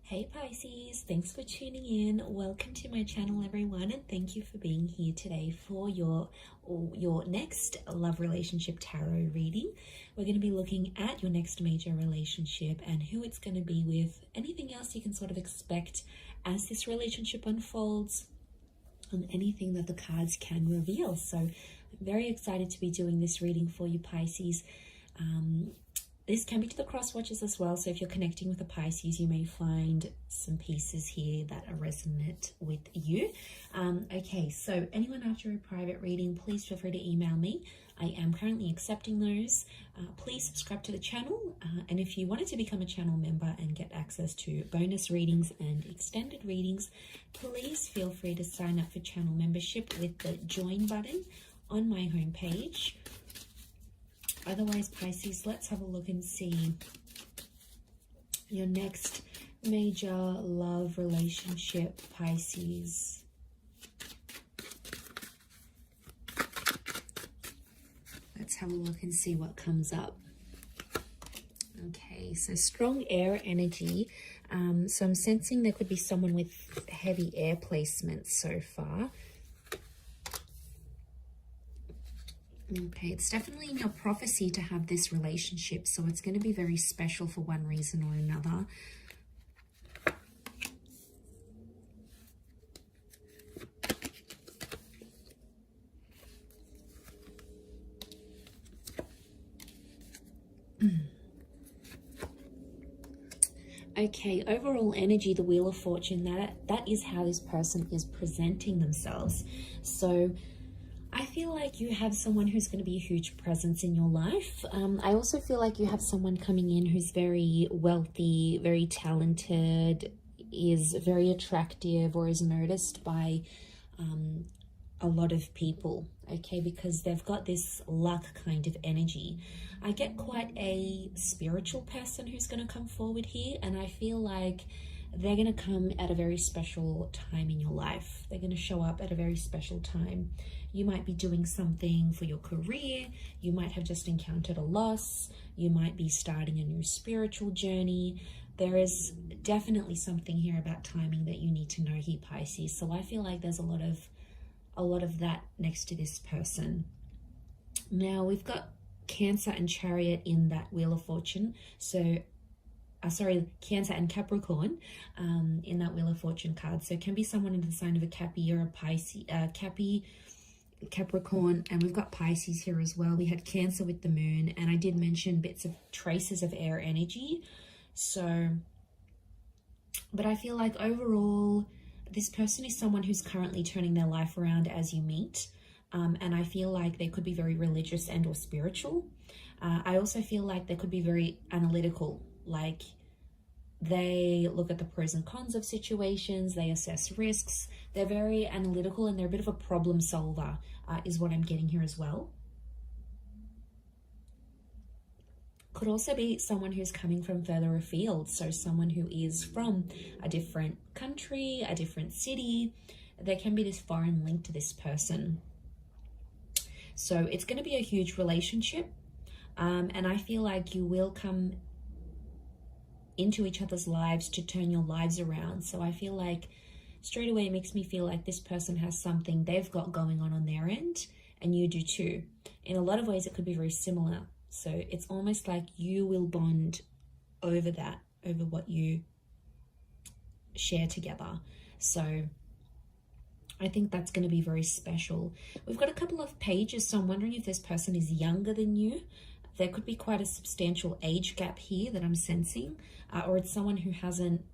Hey Pisces, thanks for tuning in. Welcome to my channel everyone, and thank you for being here today for your next love relationship tarot reading. We're going to be looking at your next major relationship and who it's going to be with, anything else you can sort of expect as this relationship unfolds, and anything that the cards can reveal. So I'm very excited to be doing this reading for you Pisces. This can be to the cross watchers as well, so if you're connecting with a Pisces, you may find some pieces here that are resonant with you. Okay, so anyone after a private reading, please feel free to email me. I am currently accepting those. Please subscribe to the channel, and if you wanted to become a channel member and get access to bonus readings and extended readings, please feel free to sign up for channel membership with the join button on my homepage. Otherwise, Pisces, let's have a look and see your next major love relationship, Pisces. Let's have a look and see what comes up. Okay, so strong air energy. So I'm sensing there could be someone with heavy air placements so far. Okay, it's definitely in your prophecy to have this relationship, so it's going to be very special for one reason or another. Okay, overall energy, the Wheel of Fortune, that is how this person is presenting themselves. So I feel like you have someone who's going to be a huge presence in your life. I also feel like you have someone coming in who's very wealthy, very talented, is very attractive, or is noticed by a lot of people, okay, because they've got this luck kind of energy. I get quite a spiritual person who's going to come forward here, and I feel like they're going to come at a very special time in your life. They're going to show up at a very special time. You might be doing something for your career. You might have just encountered a loss. You might be starting a new spiritual journey. There is definitely something here about timing that you need to know here, Pisces. So I feel like there's a lot of that next to this person. Now we've got Cancer and Chariot in that Wheel of Fortune. So Cancer and Capricorn in that Wheel of Fortune card. So it can be someone in the sign of a Cappy or a Pisces, Capricorn, and we've got Pisces here as well. We had Cancer with the moon, and I did mention bits of traces of air energy. So, but I feel like overall, this person is someone who's currently turning their life around as you meet. And I feel like they could be very religious and or spiritual. I also feel like they could be very analytical, like they look at the pros and cons of situations, they assess risks, they're very analytical, and they're a bit of a problem solver, is what I'm getting here as well. Could also be someone who's coming from further afield, so someone who is from a different country, a different city. There can be this foreign link to this person. So it's going to be a huge relationship, and I feel like you will come into each other's lives to turn your lives around. So I feel like straight away it makes me feel like this person has something they've got going on their end, and you do too. In a lot of ways it could be very similar. So it's almost like you will bond over that, over what you share together. So I think that's going to be very special. We've got a couple of pages, so I'm wondering if this person is younger than you. There could be quite a substantial age gap here that I'm sensing, or it's someone who hasn't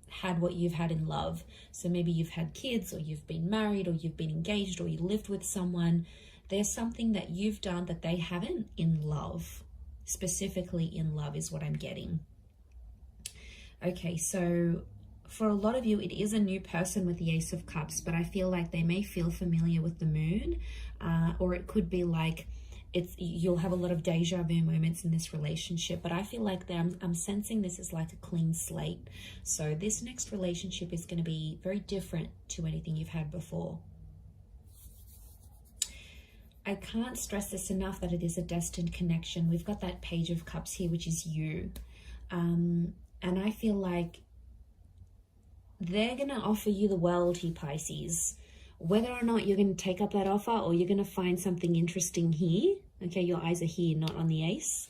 had what you've had in love. So maybe you've had kids, or you've been married, or you've been engaged, or you lived with someone. There's something that you've done that they haven't in love. Specifically in love is what I'm getting. Okay, so for a lot of you, it is a new person with the Ace of Cups, but I feel like they may feel familiar with the moon, or it could be like you'll have a lot of deja vu moments in this relationship, but I feel like I'm sensing this is like a clean slate. So this next relationship is going to be very different to anything you've had before. I can't stress this enough that it is a destined connection. We've got that Page of Cups here, which is you. And I feel like they're going to offer you the world here, Pisces. Whether or not you're going to take up that offer or you're going to find something interesting here, okay, your eyes are here, not on the ace.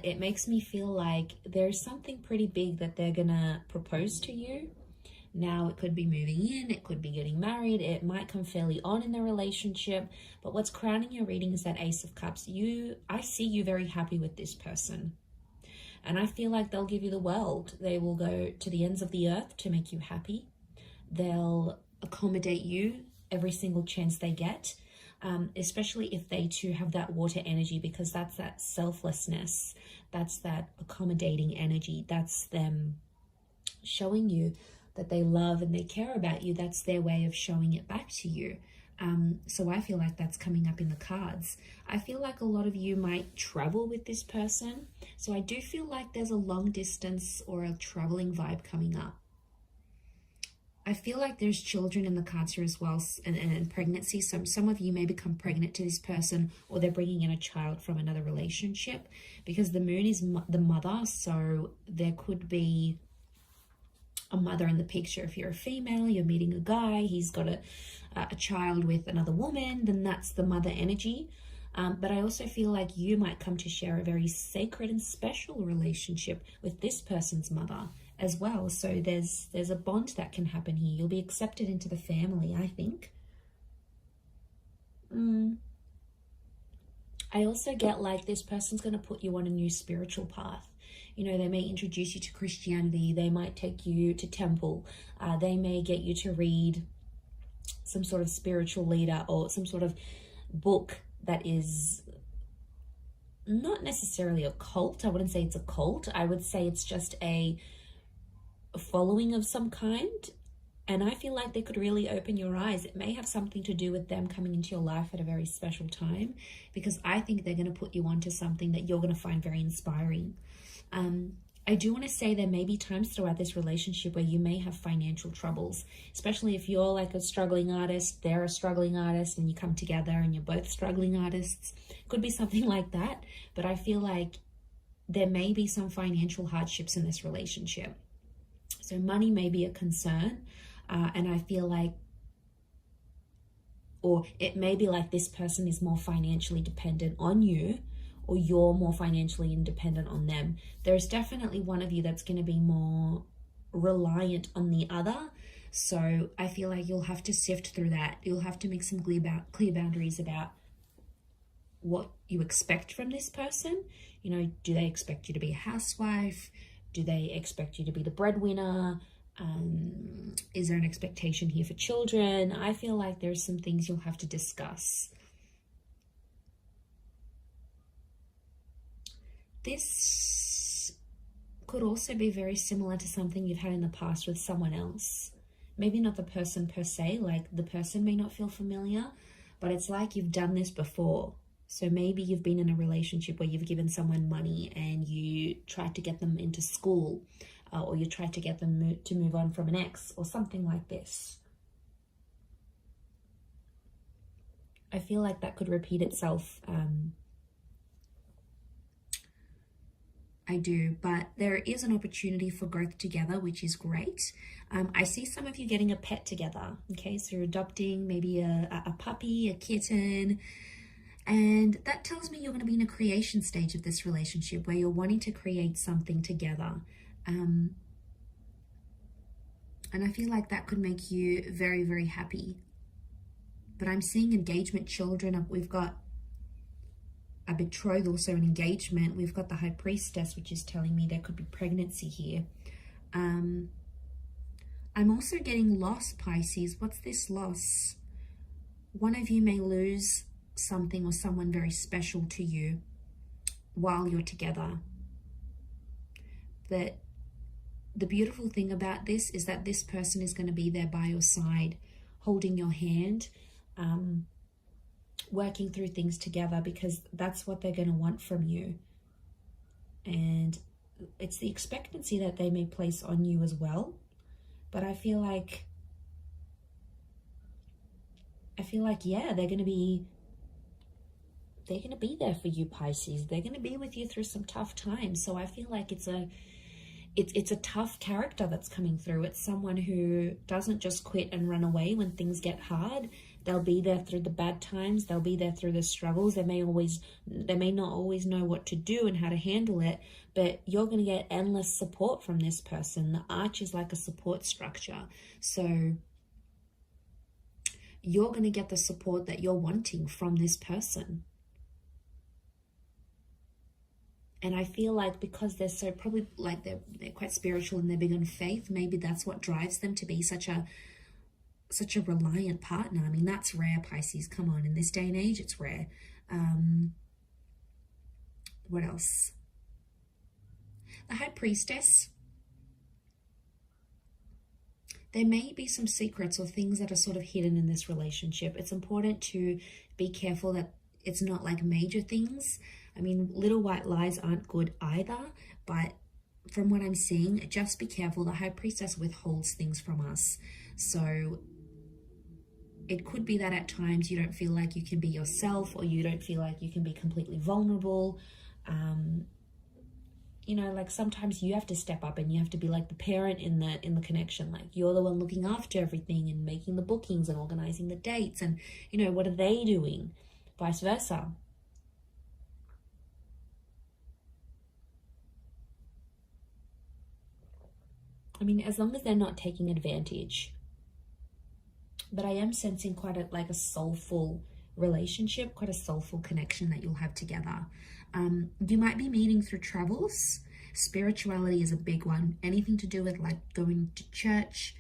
It makes me feel like there's something pretty big that they're going to propose to you. Now, it could be moving in, it could be getting married, it might come fairly on in the relationship, but what's crowning your reading is that Ace of Cups. I see you very happy with this person. And I feel like they'll give you the world. They will go to the ends of the earth to make you happy. They'll accommodate you every single chance they get, especially if they too have that water energy, because that's that selflessness. That's that accommodating energy. That's them showing you that they love and they care about you. That's their way of showing it back to you. So I feel like that's coming up in the cards. I feel like a lot of you might travel with this person. So I do feel like there's a long distance or a traveling vibe coming up. I feel like there's children in the cards here as well, and pregnancy. So some of you may become pregnant to this person, or they're bringing in a child from another relationship, because the moon is the mother. So there could be a mother in the picture. If you're a female, you're meeting a guy, he's got a child with another woman, then that's the mother energy. But I also feel like you might come to share a very sacred and special relationship with this person's mother as well. So there's a bond that can happen here. You'll be accepted into the family, I think. I also get like this person's going to put you on a new spiritual path. You know, they may introduce you to Christianity. They might take you to temple. They may get you to read some sort of spiritual leader or some sort of book that is not necessarily a cult. I wouldn't say it's a cult. I would say it's just a following of some kind. And I feel like they could really open your eyes. It may have something to do with them coming into your life at a very special time, because I think they're going to put you onto something that you're going to find very inspiring. I do want to say there may be times throughout this relationship where you may have financial troubles, especially if you're like a struggling artist, they're a struggling artist, and you come together and you're both struggling artists. Could be something like that. But I feel like there may be some financial hardships in this relationship. So money may be a concern. And I feel like, or it may be like this person is more financially dependent on you, or you're more financially independent on them. There's definitely one of you that's going to be more reliant on the other. So I feel like you'll have to sift through that. You'll have to make some clear boundaries about what you expect from this person. You know, do they expect you to be a housewife? Do they expect you to be the breadwinner? Is there an expectation here for children? I feel like there's some things you'll have to discuss. This could also be very similar to something you've had in the past with someone else. Maybe not the person per se, like the person may not feel familiar, but it's like you've done this before. So maybe you've been in a relationship where you've given someone money and you tried to get them into school, or you tried to get them to move on from an ex, or something like this. I feel like that could repeat itself. I do, but there is an opportunity for growth together, which is great. I see some of you getting a pet together. Okay, so you're adopting maybe a puppy, a kitten, and that tells me you're going to be in a creation stage of this relationship where you're wanting to create something together. And I feel like that could make you very, very happy. But I'm seeing engagement, children. We've got a betrothal, so an engagement. We've got the High Priestess, which is telling me there could be pregnancy here. I'm also getting loss, Pisces. What's this loss? One of you may lose something or someone very special to you while you're together. But the beautiful thing about this is that this person is going to be there by your side, holding your hand, working through things together, because that's what they're going to want from you. And it's the expectancy that they may place on you as well. But I feel like, yeah, they're going to be there for you, Pisces. They're going to be with you through some tough times. So I feel like it's it's a tough character that's coming through. It's someone who doesn't just quit and run away when things get hard. They'll be there through the bad times. They'll be there through the struggles. They may not always know what to do and how to handle it, but you're going to get endless support from this person. The arch is like a support structure. So you're going to get the support that you're wanting from this person. And I feel like because they're so probably like they're quite spiritual and they're big on faith, maybe that's what drives them to be such a reliant partner. I mean, that's rare, Pisces. Come on, in this day and age, it's rare. What else? The High Priestess. There may be some secrets or things that are sort of hidden in this relationship. It's important to be careful that it's not like major things. I mean, little white lies aren't good either, but from what I'm seeing, just be careful. The High Priestess withholds things from us. So it could be that at times you don't feel like you can be yourself, or you don't feel like you can be completely vulnerable. You know, like sometimes you have to step up and you have to be like the parent in the connection. Like you're the one looking after everything and making the bookings and organizing the dates. And, you know, what are they doing? Vice versa. I mean, as long as they're not taking advantage. But I am sensing quite a soulful relationship, quite a soulful connection that you'll have together. You might be meeting through travels. Spirituality is a big one. Anything to do with like going to church,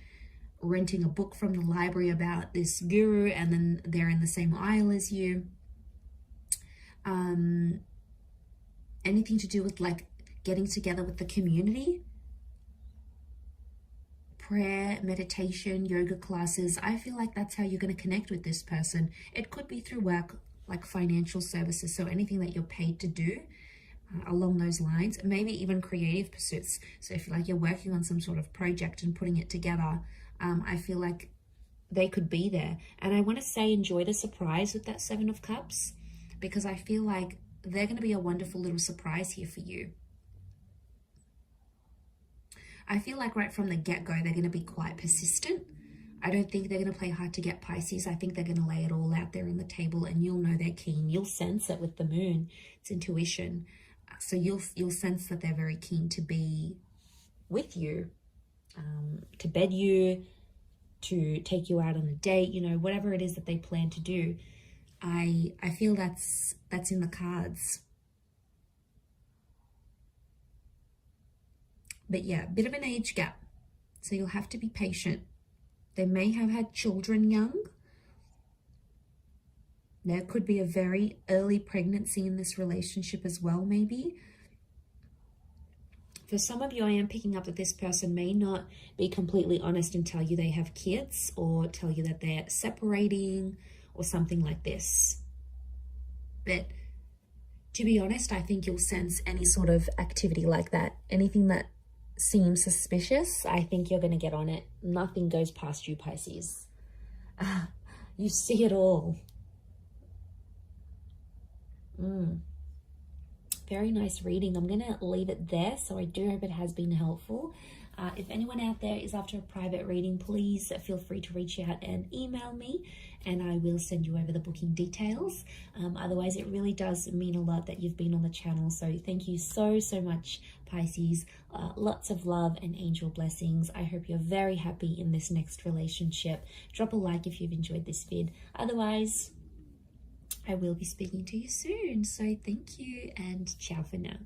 renting a book from the library about this guru, and then they're in the same aisle as you. Anything to do with like getting together with the community. Prayer, meditation, yoga classes. I feel like that's how you're going to connect with this person. It could be through work, like financial services. So anything that you're paid to do along those lines, maybe even creative pursuits. So if like you're working on some sort of project and putting it together, I feel like they could be there. And I want to say enjoy the surprise with that Seven of Cups, because I feel like they're going to be a wonderful little surprise here for you. I feel like right from the get-go, they're going to be quite persistent. I don't think they're going to play hard to get, Pisces. I think they're going to lay it all out there on the table, and you'll know they're keen. You'll sense it with the moon. It's intuition. So you'll sense that they're very keen to be with you, to bed you, to take you out on a date, you know, whatever it is that they plan to do. I feel that's in the cards. But yeah, a bit of an age gap. So you'll have to be patient. They may have had children young. There could be a very early pregnancy in this relationship as well, maybe. For some of you, I am picking up that this person may not be completely honest and tell you they have kids, or tell you that they're separating or something like this. But to be honest, I think you'll sense any sort of activity like that. Anything that seems suspicious, I think you're going to get on it. Nothing goes past you, Pisces. You see it all. Very nice reading. I'm going to leave it there. So I do hope it has been helpful. If anyone out there is after a private reading, please feel free to reach out and email me, and I will send you over the booking details. Otherwise, it really does mean a lot that you've been on the channel. So thank you so much, Pisces. Lots of love and angel blessings. I hope you're very happy in this next relationship. Drop a like if you've enjoyed this vid. Otherwise, I will be speaking to you soon. So thank you and ciao for now.